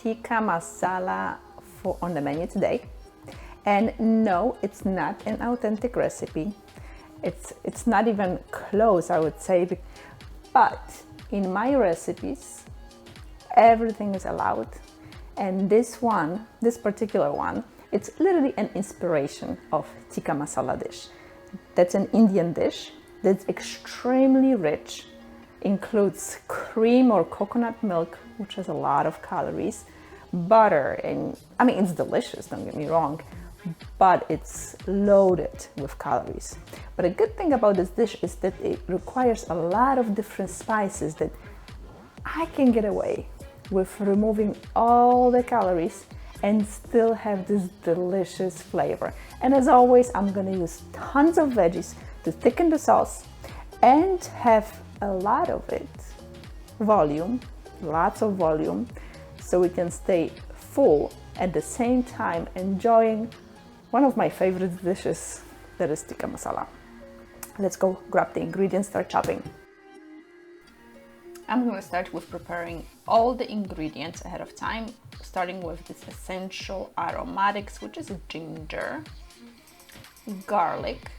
Tikka Masala on the menu today. And no, it's not an authentic recipe. It's not even close, I would say. But in my recipes, everything is allowed. And this particular one, it's literally an inspiration of tikka masala dish. That's an Indian dish that's extremely rich, includes cream or coconut milk, which has a lot of calories, butter, and I mean, it's delicious, don't get me wrong, but it's loaded with calories. But a good thing about this dish is that it requires a lot of different spices that I can get away with removing all the calories and still have this delicious flavor. And as always, I'm gonna use tons of veggies to thicken the sauce and have a lot of it, lots of volume, so we can stay full at the same time enjoying one of my favorite dishes, that is tikka masala. Let's go grab the ingredients, start chopping. I'm going to start with preparing all the ingredients ahead of time, starting with this essential aromatics, which is ginger, garlic,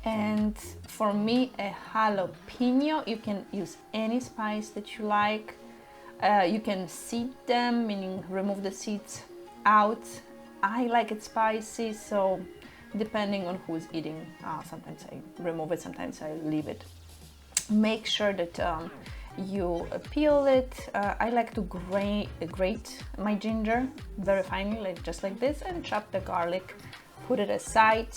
and for me, a jalapeno. You can use any spice that you like. You can seed them, meaning remove the seeds out. I like it spicy, so depending on who's eating, sometimes I remove it, sometimes I leave it. Make sure that you peel it. I like to grate my ginger very finely, just like this, and chop the garlic, put it aside.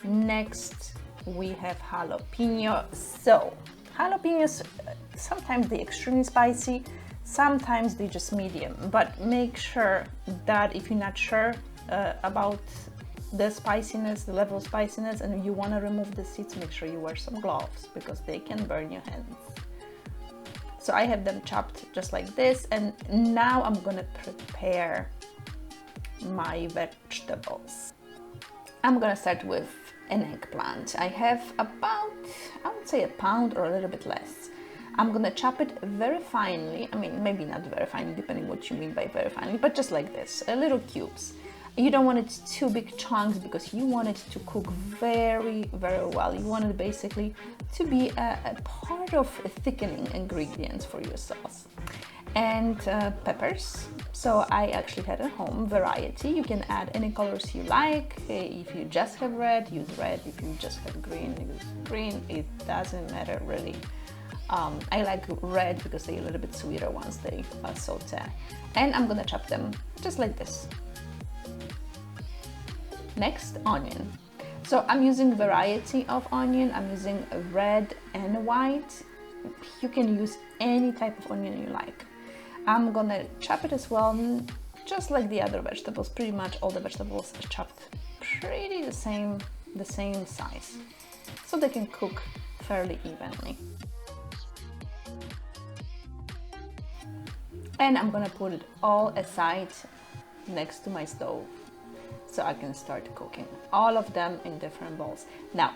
Next, we have jalapeno. So jalapenos, sometimes they're extremely spicy, sometimes they're just medium, but make sure that if you're not sure about the spiciness, the level of spiciness, and you want to remove the seeds, make sure you wear some gloves because they can burn your hands. So I have them chopped just like this, and now I'm gonna prepare my vegetables. I'm gonna start with an eggplant. I have about, I would say, a pound or a little bit less. I'm gonna chop it very finely. I mean, maybe not very finely, depending what you mean by very finely, but just like this, little cubes. You don't want it too big chunks because you want it to cook very, very well. You want it basically to be a part of a thickening ingredients for your sauce. And peppers. So I actually had a home variety. You can add any colors you like. If you just have red, use red. If you just have green, use green. It doesn't matter really. I like red because they're a little bit sweeter once they saute. And I'm gonna chop them just like this. Next, onion. So I'm using variety of onion. I'm using red and white. You can use any type of onion you like. I'm gonna chop it as well, just like the other vegetables. Pretty much all the vegetables are chopped pretty the same size, so they can cook fairly evenly. And I'm gonna put it all aside next to my stove so I can start cooking all of them in different bowls. Now,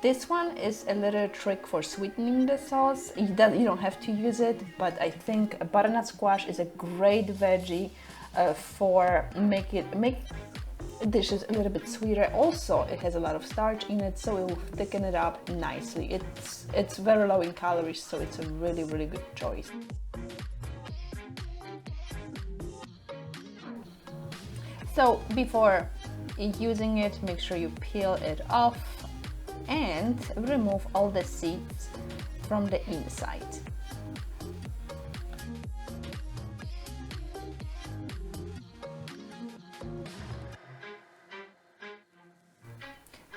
this one is a little trick for sweetening the sauce. You don't have to use it, but I think butternut squash is a great veggie for make dishes a little bit sweeter. Also, it has a lot of starch in it, so it will thicken it up nicely. It's very low in calories, so it's a really, really good choice. So before using it, make sure you peel it off and remove all the seeds from the inside.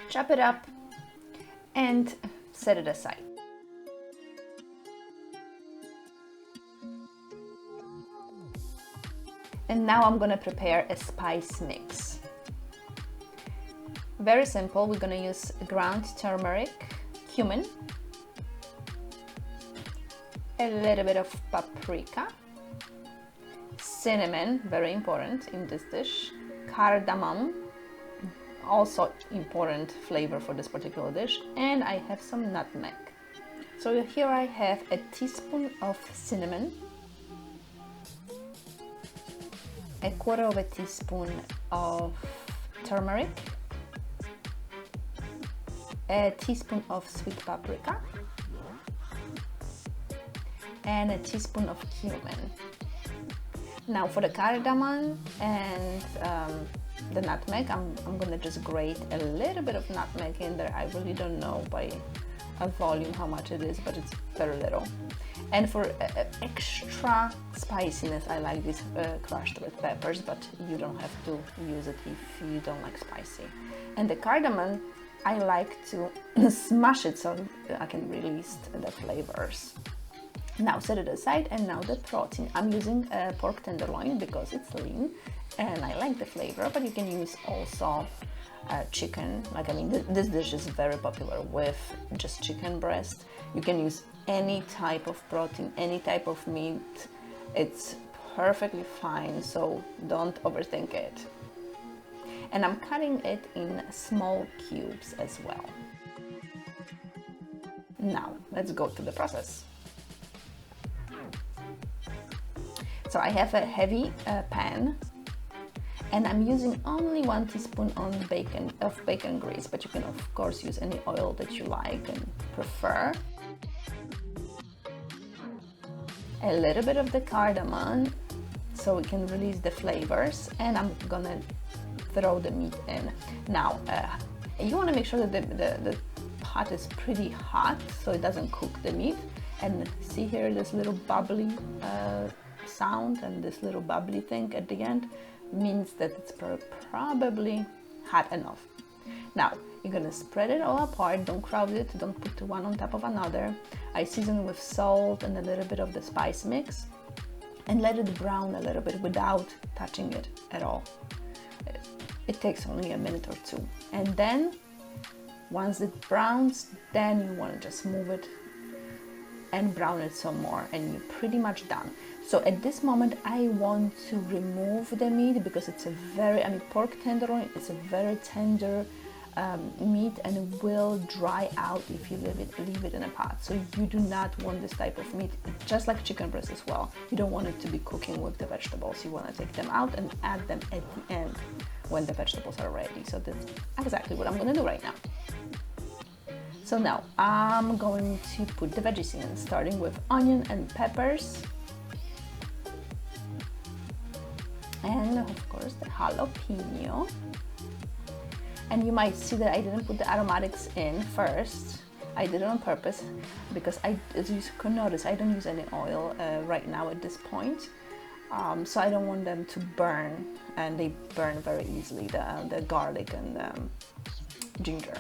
Chop it up and set it aside. And now I'm gonna prepare a spice mix. Very simple. We're gonna use ground turmeric, cumin, a little bit of paprika, cinnamon, very important in this dish, cardamom, also important flavor for this particular dish, and I have some nutmeg. So here I have a teaspoon of cinnamon, a quarter of a teaspoon of turmeric, a teaspoon of sweet paprika, and a teaspoon of cumin. Now for the cardamom and the nutmeg, I'm gonna just grate a little bit of nutmeg in there. I really don't know by a volume how much it is, but it's very little. And for extra spiciness, I like this crushed with peppers, but you don't have to use it if you don't like spicy. And the cardamom, I like to smash it so I can release the flavors. Now set it aside, and now the protein. I'm using pork tenderloin because it's lean and I like the flavor, but you can use also chicken. Like, I mean, this dish is very popular with just chicken breast. You can use any type of protein, any type of meat. It's perfectly fine, so don't overthink it. And I'm cutting it in small cubes as well. Now let's go to the process. So I have a heavy pan, and I'm using only 1 teaspoon of bacon grease, but you can of course use any oil that you like and prefer. A little bit of the cardamom so we can release the flavors, and I'm gonna throw the meat in. Now you want to make sure that the pot is pretty hot so it doesn't cook the meat. And see here, this little bubbly sound and this little bubbly thing at the end means that it's probably hot enough. Now you're gonna spread it all apart, don't crowd it, don't put one on top of another. I season with salt and a little bit of the spice mix, and let it brown a little bit without touching it at all. It takes only a minute or two, and then once it browns, then you want to just move it and brown it some more, and you're pretty much done. So at this moment I want to remove the meat because it's a very, pork tenderloin is a very tender meat, and it will dry out if you leave it in a pot. So you do not want this type of meat, just like chicken breast as well. You don't want it to be cooking with the vegetables. You want to take them out and add them at the end when the vegetables are ready. So that's exactly what I'm going to do right now. So now I'm going to put the veggies in, starting with onion and peppers, and of course the jalapeno. And you might see that I didn't put the aromatics in first. I did it on purpose because as you can notice, I don't use any oil right now at this point. So I don't want them to burn, and they burn very easily, the garlic and the ginger.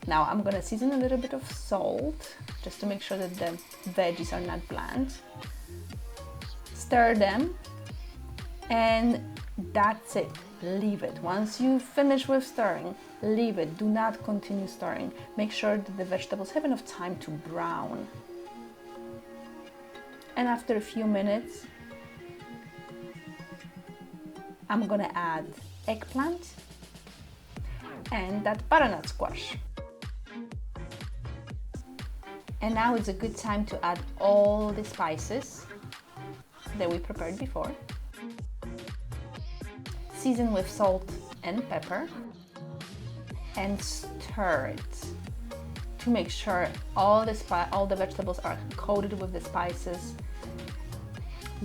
Now I'm gonna season a little bit of salt just to make sure that the veggies are not bland. Stir them, and that's it. Leave it. Once you finish with stirring, leave it. Do not continue stirring. Make sure that the vegetables have enough time to brown. And after a few minutes, I'm gonna add eggplant and that butternut squash. And now it's a good time to add all the spices that we prepared before. Season with salt and pepper, and stir it to make sure all the vegetables are coated with the spices.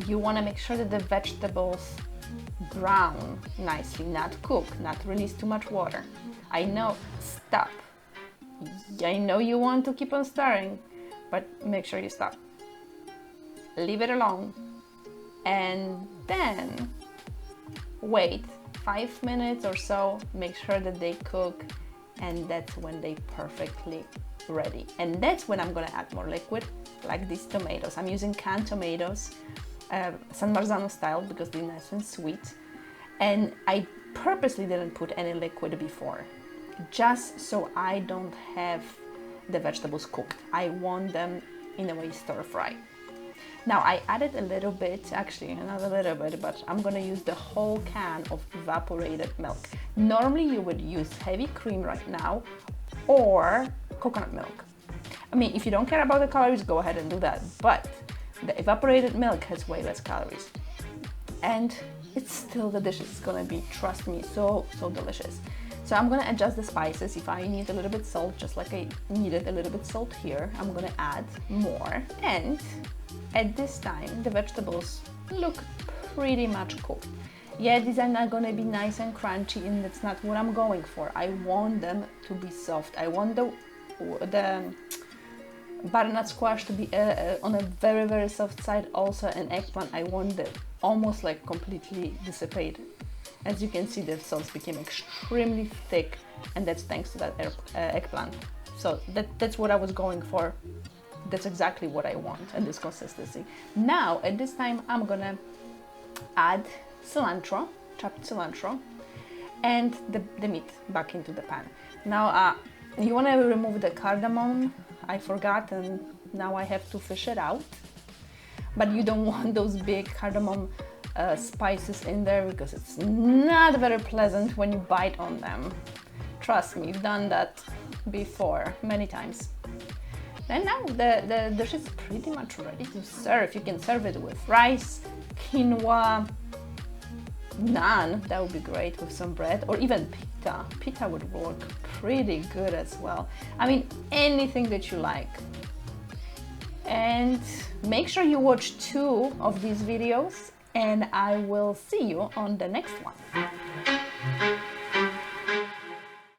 You want to make sure that the vegetables brown nicely, not cook, not release too much water. I know, stop. I know you want to keep on stirring, but make sure you stop. Leave it alone, and then wait 5 minutes or so, make sure that they cook, and that's when they perfectly ready. And that's when I'm gonna add more liquid, like these tomatoes. I'm using canned tomatoes, San Marzano style, because they're nice and sweet. And I purposely didn't put any liquid before, just so I don't have the vegetables cooked. I want them in a way stir fry. Now I added a little bit, actually not a little bit, but I'm gonna use the whole can of evaporated milk. Normally you would use heavy cream right now or coconut milk. I mean, if you don't care about the calories, go ahead and do that. But the evaporated milk has way less calories. And it's still the dish is gonna be, trust me, so delicious. So I'm gonna adjust the spices. If I need a little bit salt, just like I needed a little bit salt here, I'm gonna add more. And at this time, the vegetables look pretty much cooked. Yeah, these are not gonna be nice and crunchy, and that's not what I'm going for. I want them to be soft. I want the butternut squash to be on a very soft side. Also an eggplant, I want the almost like completely dissipate. As you can see, the sauce became extremely thick, and that's thanks to that eggplant. So that's what I was going for. That's exactly what I want, and this consistency. Now at this time I'm gonna add cilantro, chopped cilantro, and the meat back into the pan. Now you want to remove the cardamom. I forgot, and now I have to fish it out. But you don't want those big cardamom spices in there, because it's not very pleasant when you bite on them. Trust me, you've done that before many times. And now the dish is pretty much ready to serve. You can serve it with rice, quinoa, naan, that would be great, with some bread, or even pita. Pita would work pretty good as well. I mean, anything that you like. And make sure you watch 2 of these videos, and I will see you on the next one.